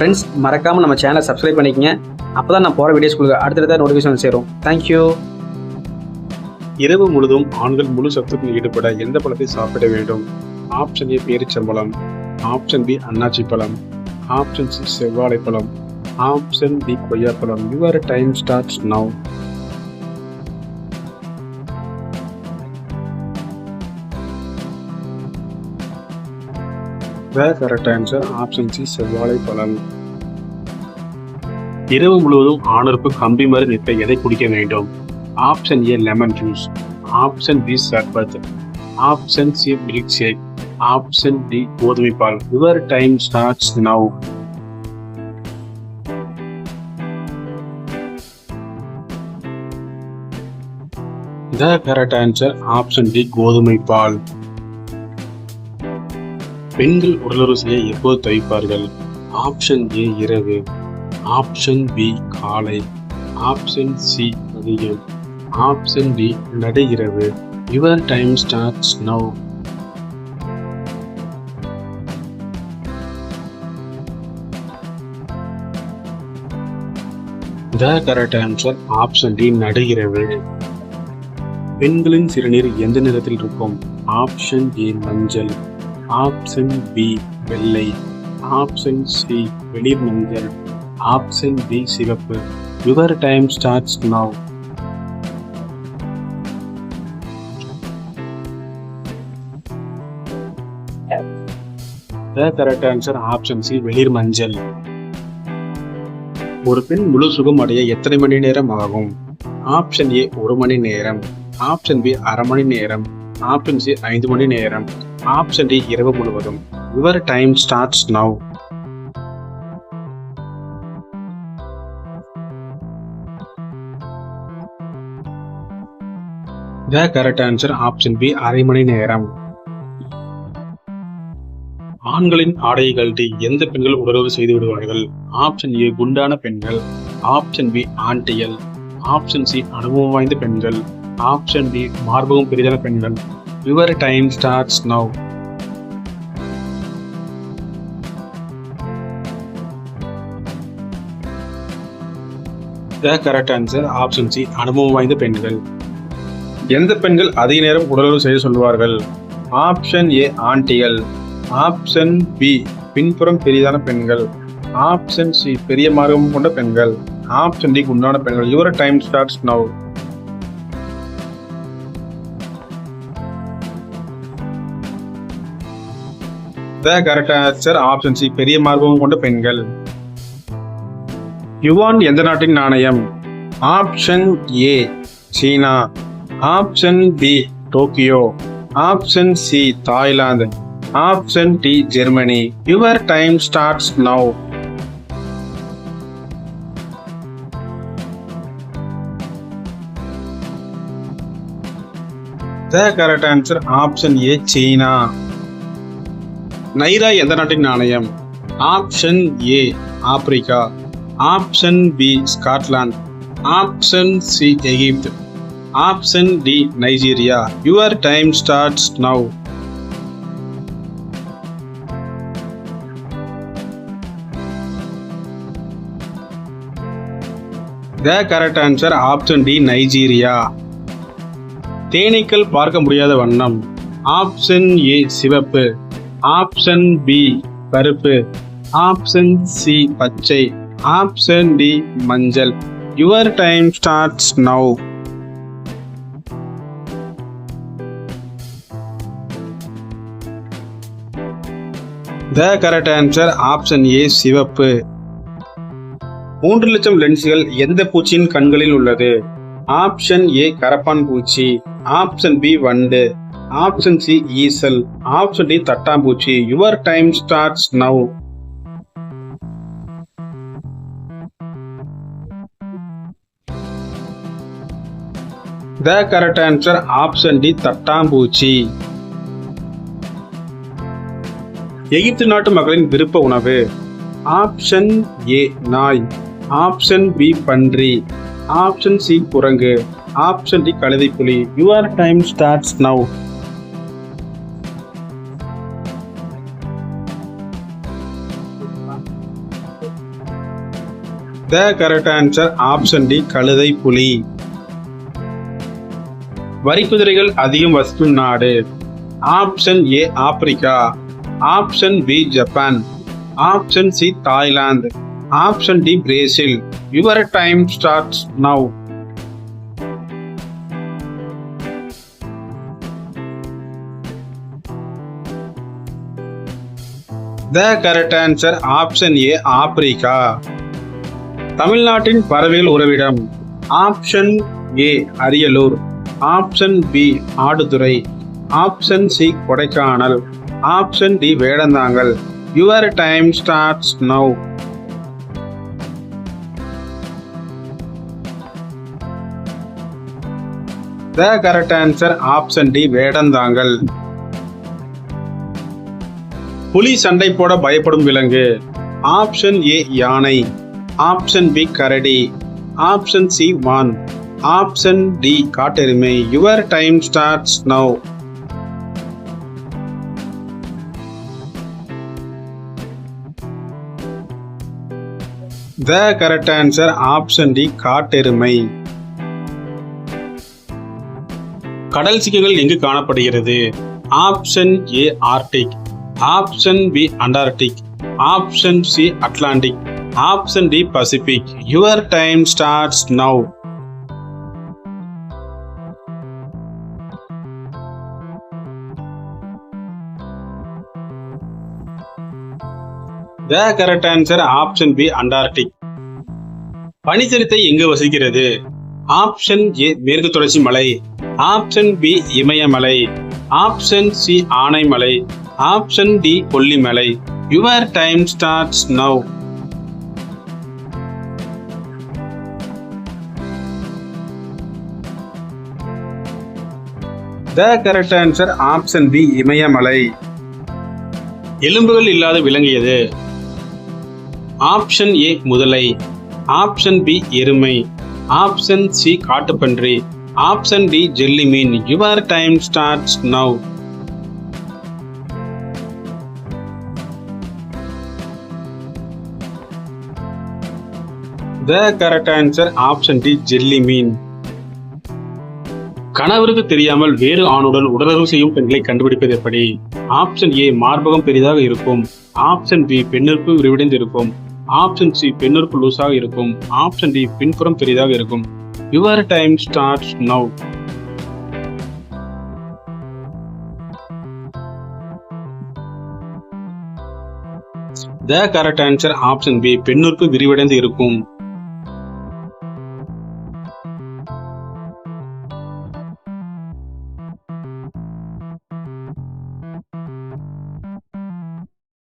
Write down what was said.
Friends, மறக்காமல் நம்ம சேனலை சப்ஸ்கிரைப் பண்ணிக்கங்க. அப்போ தான் நான் போகிற வீடியோஸ் உங்களுக்கு அடுத்தடுத்த நோட்டிஃபிகேஷன் சேரும். தேங்க்யூ. இரவு முழுதும் ஆண்கள் முழு சத்துக்களில் ஈடுபட எந்த பழத்தை சாப்பிட வேண்டும்? ஆப்ஷன் ஏ பேரிச்சம்பழம், ஆப்ஷன் பி அன்னாச்சி பழம், ஆப்ஷன் சி செவ்வாழைப்பழம், ஆப்ஷன் டி கொய்யாப்பழம். Your time starts now. The correct answer option C செவ்வாழைப்பழம். இரவு முழுவதும் ஆணருக்கு கம்பி மாதிரி நிற்க எதை குடிக்க வேண்டும்? Option A lemon juice, option B சர்பத், option C milkshake, option D கோதுமை பால். Your time starts now. The correct answer option D கோதுமை பால். பெண்கள் உடலுறவு செய்ய எப்போது தவிப்பார்கள்? ஆப்ஷன் ஏ இரவு, ஆப்ஷன் பி காலை, ஆப்ஷன் சி மதியம், ஆப்ஷன் டி நடு இரவு. Your time starts now. The correct answer option D நடு இரவு. பெண்களின் சிறுநீர் எந்த நிறத்தில் இருக்கும்? ஆப்ஷன் ஏ மஞ்சள், ஆப்ஷன் பி வெள்ளை, ஆப்ஷன் சி வெளிர் மஞ்சள், ஆப்ஷன் டி சிவப்பு. Your time starts now. The correct answer option C வெளிர் மஞ்சள். ஒரு பெண் முழு சுகம் அடைய எத்தனை மணி நேரம் ஆகும்? ஆப்ஷன் ஏ 1 மணி நேரம், ஆப்ஷன் பி அரை மணி நேரம், ஆப்ஷன் சி 5 மணி நேரம், ஆப்ஷன் டி இரவு முழுவதும். Your time starts now. The correct answer option B அரை மணி நேரம். ஆண்களின் ஆடையை கழட்டி எந்த பெண்கள் உடலுறவு செய்து விடுவார்கள்? ஆப்ஷன் ஏ குண்டான பெண்கள், ஆப்ஷன் பி ஆண்டிகள், ஆப்ஷன் சி அனுபவம் வாய்ந்த பெண்கள், ஆப்ஷன் டி மார்பகம் பெரிதான பெண்கள். Your time starts now. The correct answer option C அனுபவம் வாய்ந்த பெண்கள். எந்த பெண்கள் அதிக நேரம் உடலுறவு செய்ய சொல்வார்கள்? ஆப்ஷன் ஏ ஆண்டிகள், ஆப்ஷன் பி பின்புறம் பெரிதான பெண்கள், ஆப்ஷன் சி பெரிய மார்பகம் கொண்ட பெண்கள், ஆப்ஷன் டி குண்டான பெண்கள். Your time starts now. The correct answer option C பெரிய மார்பகம் கொண்ட பெண்கள். யுவான் எந்த நாட்டின் நாணயம்? ஆப்ஷன் ஏ சீனா, option B Tokyo, option C Thailand, option D Germany. Your time starts now. The correct answer option A சீனா. நைரா எந்த நாட்டின் நாணயம்? ஆப்ஷன் ஏ ஆப்பிரிக்கா, option B Scotland, option C Egypt, option D Nigeria. Your time starts now. The correct answer option D Nigeria. தேனீக்கள் பார்க்க முடியாத வண்ணம்? Option A சிவப்பு, ஆப்ஷன் பி கருப்பு, ஆப்ஷன் சி பச்சை, ஆப்ஷன் டி மஞ்சள். Your time starts now. The correct answer option ஏ சிவப்பு. 3 லட்சம் லென்ஸ்கள் எந்த பூச்சியின் கண்களில் உள்ளது? ஆப்ஷன் ஏ கரப்பான் பூச்சி, ஆப்ஷன் பி வண்டு, ஆப்ஷன் சி ஈசல், ஆப்ஷன் டி தட்டாம்பூச்சி. Your time starts now. The correct answer option D தட்டாம்பூச்சி. எகிப்து நாட்டு மக்களின் விருப்ப உணவு? ஆப்ஷன் ஏ நாய், ஆப்ஷன் பி பன்றி, ஆப்ஷன் சி குரங்கு, ஆப்ஷன் டி கழுதைப்புலி. Your time starts now. The correct answer option D கழுதை புலி. வரிக்குதிரைகள் அதிகம் வசிக்கும் நாடு. ஆப்ஷன் ஏ ஆப்பிரிக்கா, option B Japan, option C Thailand, option D Brazil. Your time starts now. The correct answer option A ஆப்பிரிக்கா. தமிழ்நாட்டின் பறவைகள் உறவிடம். Option A Ariyalur, option B Aduthurai, option C Kodaikanal, option D Vedanthangal. Your time starts now. The correct answer option D Vedanthangal. புலி சண்டை போட பயப்படும் விலங்கு. Option A யானை, ஆப்ஷன் பி கரடி, ஆப்ஷன் சி மான், ஆப்ஷன் டி காட்டெருமை. Your time starts now. The correct answer option D காட்டெருமை. கடல் சிங்கங்கள் எங்கு காணப்படுகிறது? Option A Arctic, option B Antarctic, option C Atlantic, option D Pacific. Your time starts now. The correct answer option B Antarctic. பனிச்சிறுத்தை எங்கு வசிக்கிறது? Option A மேற்கு தொடர்ச்சி மலை, ஆப்ஷன் பி இமயமலை, option C Anaimalai, option D Kollimalai. Your time starts now. The correct answer option B இமயமலை. எலும்புகள் இல்லாத விலங்கு எது? ஆப்ஷன் ஏ முதலை, ஆப்ஷன் பி எருமை, ஆப்ஷன் சி காட்டுப்பன்றி, ஆப்ஷன் டி ஜெல்லி மீன். Your time starts now. The correct answer option D jelly மீன். கணவருக்கு தெரியாமல் வேறு ஆணுடன் உடலுறவு செய்யும் பெண்களை கண்டுபிடிப்பது எப்படி? ஆப்ஷன் ஏ மார்பகம் பெரிதாக இருக்கும், ஆப்ஷன் பி பெண்ணிற்கு விரிவடைந்து இருக்கும், ஆப்ஷன் சி பெண்ணிற்கு லூசாக இருக்கும், ஆப்ஷன் டி பின்புறம் பெரிதாக இருக்கும். Your time starts now. The correct answer option B பெண்ணிற்கு விரிவடைந்து இருக்கும்.